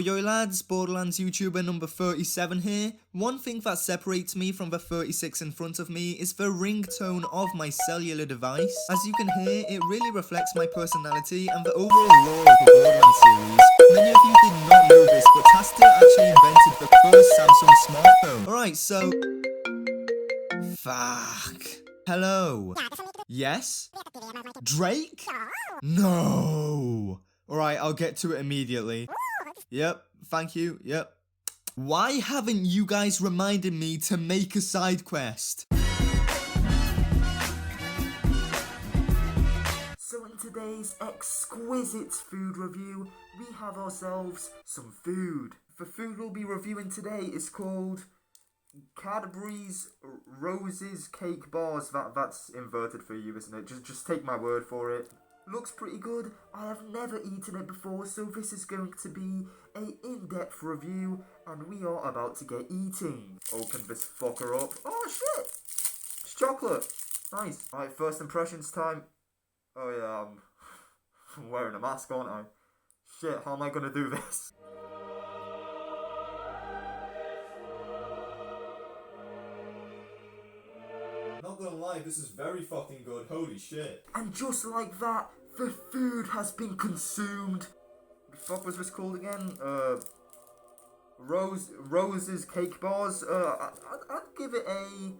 Yo lads, Borderlands YouTuber number 37 here. One thing that separates me from the 36 in front of me is the ringtone of my cellular device. As you can hear, it really reflects my personality and the overall lore of the Borderlands series. Many of you did not know this, but Taster actually invented the first Samsung smartphone. Alright, so... Fuck. Hello. Yes? Drake? No. Alright, I'll get to it immediately. Yep, thank you, yep. Why haven't you guys reminded me to make a side quest? So in today's exquisite food review, we have ourselves some food. The food we'll be reviewing today is called Cadbury's Roses Cake Bars. That's inverted for you, isn't it? Just take my word for it. Looks pretty good. I have never eaten it before, so this is going to be a in-depth review, and we are about to get eating. Open this fucker up. Oh shit! It's chocolate. Nice. Alright, first impressions time. Oh yeah, I'm wearing a mask, aren't I? Shit, how am I gonna do this? Not gonna lie, this is very fucking good, holy shit. And just like that, the food has been consumed. The fuck was this called again? Rose's Cake Bars. I'd give it a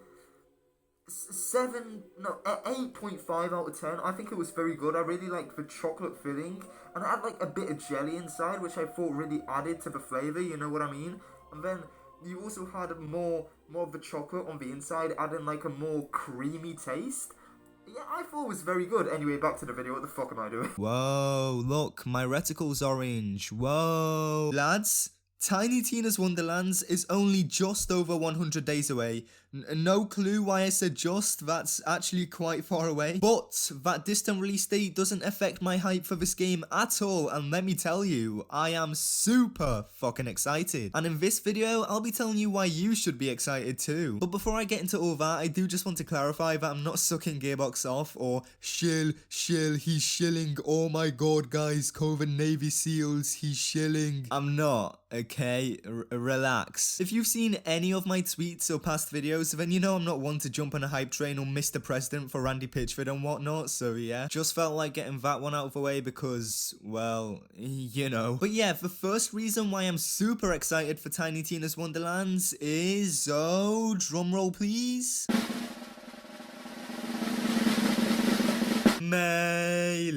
8.5 out of 10. I think it was very good. I really liked the chocolate filling, and it had like a bit of jelly inside, which I thought really added to the flavour, you know what I mean? And then you also had more of the chocolate on the inside, adding like a more creamy taste. Yeah, I thought it was very good. Anyway, back to the video. What the fuck am I doing? Whoa, look, my reticle's orange. Whoa. Lads, Tiny Tina's Wonderlands is only just over 100 days away. No clue why I said just, that's actually quite far away. But that distant release date doesn't affect my hype for this game at all, and let me tell you, I am super fucking excited. And in this video, I'll be telling you why you should be excited too. But before I get into all that, I do just want to clarify that I'm not sucking Gearbox off or shill, he's shilling, oh my god guys, Coven Navy SEALs, he's shilling. I'm not, okay? Relax. If you've seen any of my tweets or past videos, then you know I'm not one to jump on a hype train or Mr. President for Randy Pitchford and whatnot, so yeah. Just felt like getting that one out of the way because, well, you know. But yeah, the first reason why I'm super excited for Tiny Tina's Wonderlands is, oh, drumroll please. Melee.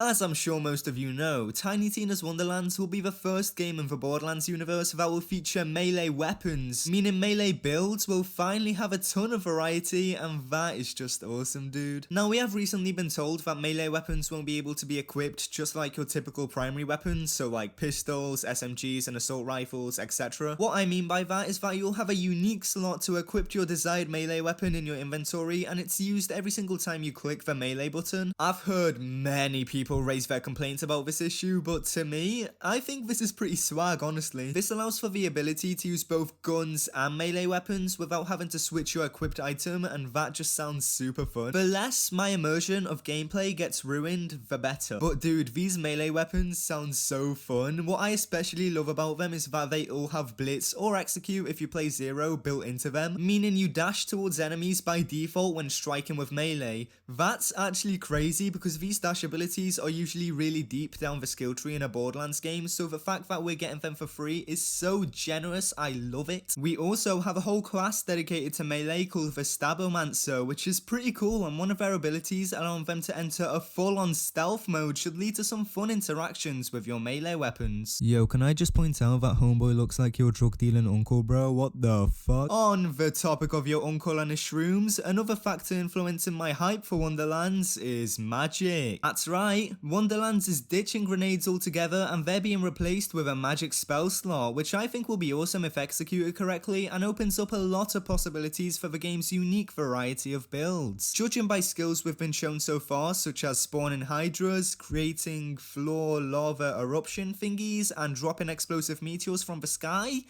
As I'm sure most of you know, Tiny Tina's Wonderlands will be the first game in the Borderlands universe that will feature melee weapons, meaning melee builds will finally have a ton of variety, and that is just awesome, dude. Now, we have recently been told that melee weapons won't be able to be equipped just like your typical primary weapons, so like pistols, SMGs, and assault rifles, etc. What I mean by that is that you'll have a unique slot to equip your desired melee weapon in your inventory, and it's used every single time you click the melee button. I've heard many people raise their complaints about this issue, but to me, I think this is pretty swag, honestly. This allows for the ability to use both guns and melee weapons without having to switch your equipped item, and that just sounds super fun. The less my immersion of gameplay gets ruined, the better. But dude, these melee weapons sound so fun. What I especially love about them is that they all have blitz or execute if you play zero built into them, meaning you dash towards enemies by default when striking with melee. That's actually crazy because these dash abilities are usually really deep down the skill tree in a Borderlands game, so the fact that we're getting them for free is so generous, I love it. We also have a whole class dedicated to melee called the Stabomancer, which is pretty cool, and one of their abilities allowing them to enter a full-on stealth mode should lead to some fun interactions with your melee weapons. Yo, can I just point out that homeboy looks like your drug dealing uncle, bro? What the fuck? On the topic of your uncle and his shrooms, another factor influencing my hype for Wonderlands is magic. That's right, Wonderlands is ditching grenades altogether and they're being replaced with a magic spell slot, which I think will be awesome if executed correctly and opens up a lot of possibilities for the game's unique variety of builds. Judging by skills we've been shown so far, such as spawning hydras, creating floor lava eruption thingies, and dropping explosive meteors from the sky,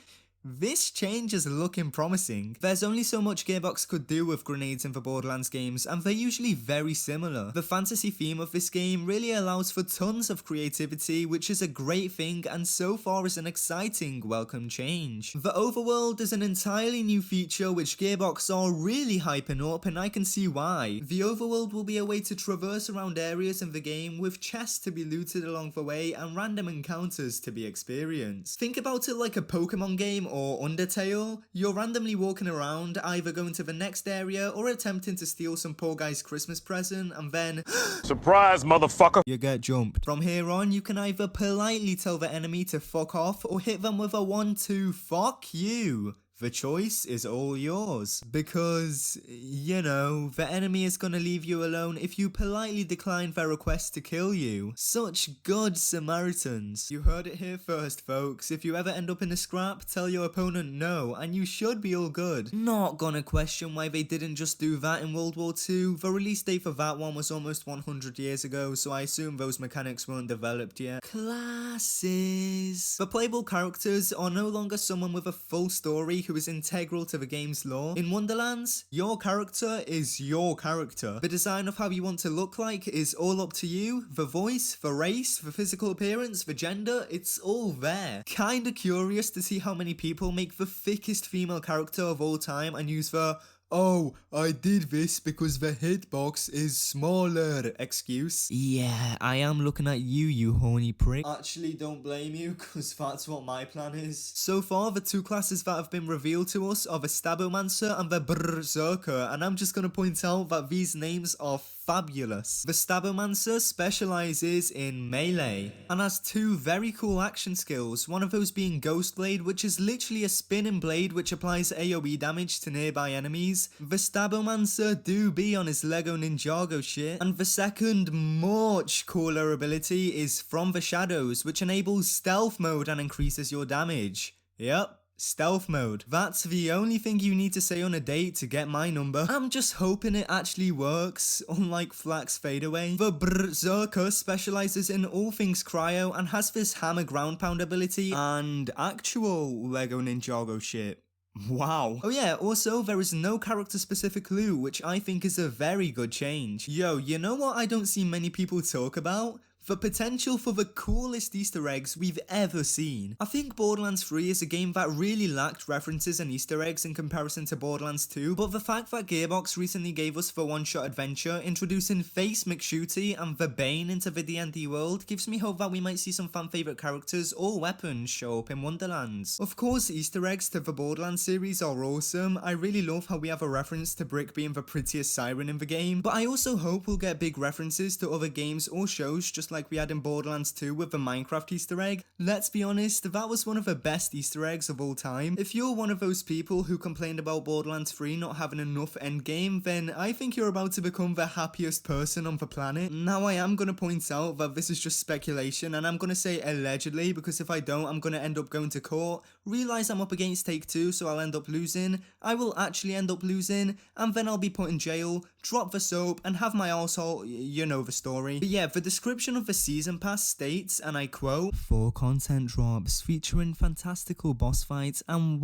This change is looking promising. There's only so much Gearbox could do with grenades in the Borderlands games, and they're usually very similar. The fantasy theme of this game really allows for tons of creativity, which is a great thing and so far is an exciting welcome change. The Overworld is an entirely new feature which Gearbox are really hyping up, and I can see why. The Overworld will be a way to traverse around areas in the game with chests to be looted along the way and random encounters to be experienced. Think about it like a Pokemon game or Undertale. You're randomly walking around, either going to the next area or attempting to steal some poor guy's Christmas present, and then surprise, motherfucker! You get jumped. From here on, you can either politely tell the enemy to fuck off or hit them with a 1-2 fuck you. The choice is all yours, because, you know, the enemy is gonna leave you alone if you politely decline their request to kill you. Such good Samaritans. You heard it here first, folks. If you ever end up in a scrap, tell your opponent no, and you should be all good. Not gonna question why they didn't just do that in World War II. The release date for that one was almost 100 years ago, so I assume those mechanics weren't developed yet. Classes. The playable characters are no longer someone with a full story who is integral to the game's lore. In Wonderlands, your character is your character. The design of how you want to look like is all up to you. The voice, the race, the physical appearance, the gender, it's all there. Kinda curious to see how many people make the thickest female character of all time and use the "oh, I did this because the hitbox is smaller" excuse. Yeah, I am looking at you, you horny prick. Actually, don't blame you, cause that's what my plan is. So far, the two classes that have been revealed to us are the Stabomancer and the Berserker, and I'm just gonna point out that these names are fabulous. The Stabomancer specializes in melee and has two very cool action skills, one of those being Ghost Blade, which is literally a spinning blade which applies AoE damage to nearby enemies. The Stabomancer do be on his Lego Ninjago shit. And the second, much cooler ability is From the Shadows, which enables stealth mode and increases your damage. Yep. Stealth mode. That's the only thing you need to say on a date to get my number. I'm just hoping it actually works, unlike Flax Fadeaway. The Berserker specializes in all things cryo and has this hammer ground pound ability and actual Lego Ninjago shit. Wow. Oh yeah, also there is no character specific loot, which I think is a very good change. Yo, you know what I don't see many people talk about? The potential for the coolest Easter eggs we've ever seen. I think Borderlands 3 is a game that really lacked references and Easter eggs in comparison to Borderlands 2, but the fact that Gearbox recently gave us the one-shot adventure introducing Face McShooty and the Bane into the D&D world gives me hope that we might see some fan favourite characters or weapons show up in Wonderlands. Of course, Easter eggs to the Borderlands series are awesome. I really love how we have a reference to Brick being the prettiest siren in the game, but I also hope we'll get big references to other games or shows just like we had in Borderlands 2 with the Minecraft Easter egg. Let's be honest, that was one of the best Easter eggs of all time. If you're one of those people who complained about Borderlands 3 not having enough endgame, then I think you're about to become the happiest person on the planet. Now I am going to point out that this is just speculation, and I'm going to say allegedly, because if I don't, I'm going to end up going to court, realize I'm up against Take-Two, so I'll end up losing, I will actually end up losing, and then I'll be put in jail, drop the soap, and have my arsehole, you know the story. But yeah, the description of the season pass states, and I quote, 4 content drops featuring fantastical boss fights and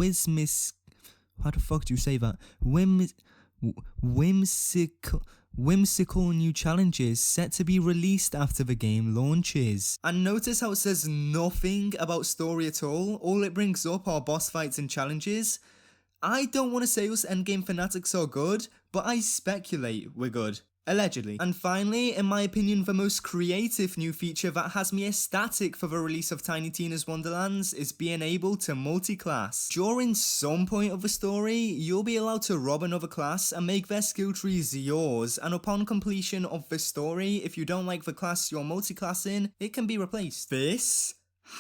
how the fuck do you say that? Whimsical new challenges set to be released after the game launches. And notice how it says nothing about story at all it brings up are boss fights and challenges. I don't want to say us endgame fanatics are good, but I speculate we're good. Allegedly. And finally, in my opinion, the most creative new feature that has me ecstatic for the release of Tiny Tina's Wonderlands is being able to multi-class. During some point of the story, you'll be allowed to rob another class and make their skill trees yours, and upon completion of the story, if you don't like the class you're multi-classing, it can be replaced. This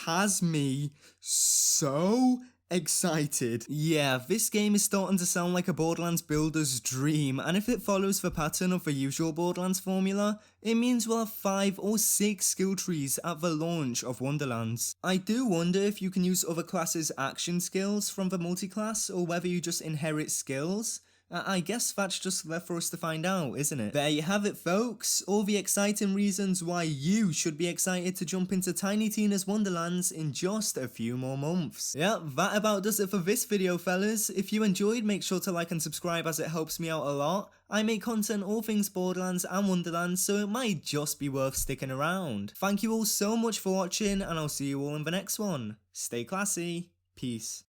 has me so excited. Yeah, this game is starting to sound like a Borderlands builder's dream, and if it follows the pattern of the usual Borderlands formula, it means we'll have 5 or 6 skill trees at the launch of Wonderlands. I do wonder if you can use other classes' action skills from the multi-class, or whether you just inherit skills. I guess that's just left for us to find out, isn't it? There you have it, folks. All the exciting reasons why you should be excited to jump into Tiny Tina's Wonderlands in just a few more months. Yeah, that about does it for this video, fellas. If you enjoyed, make sure to like and subscribe as it helps me out a lot. I make content all things Borderlands and Wonderlands, so it might just be worth sticking around. Thank you all so much for watching, and I'll see you all in the next one. Stay classy. Peace.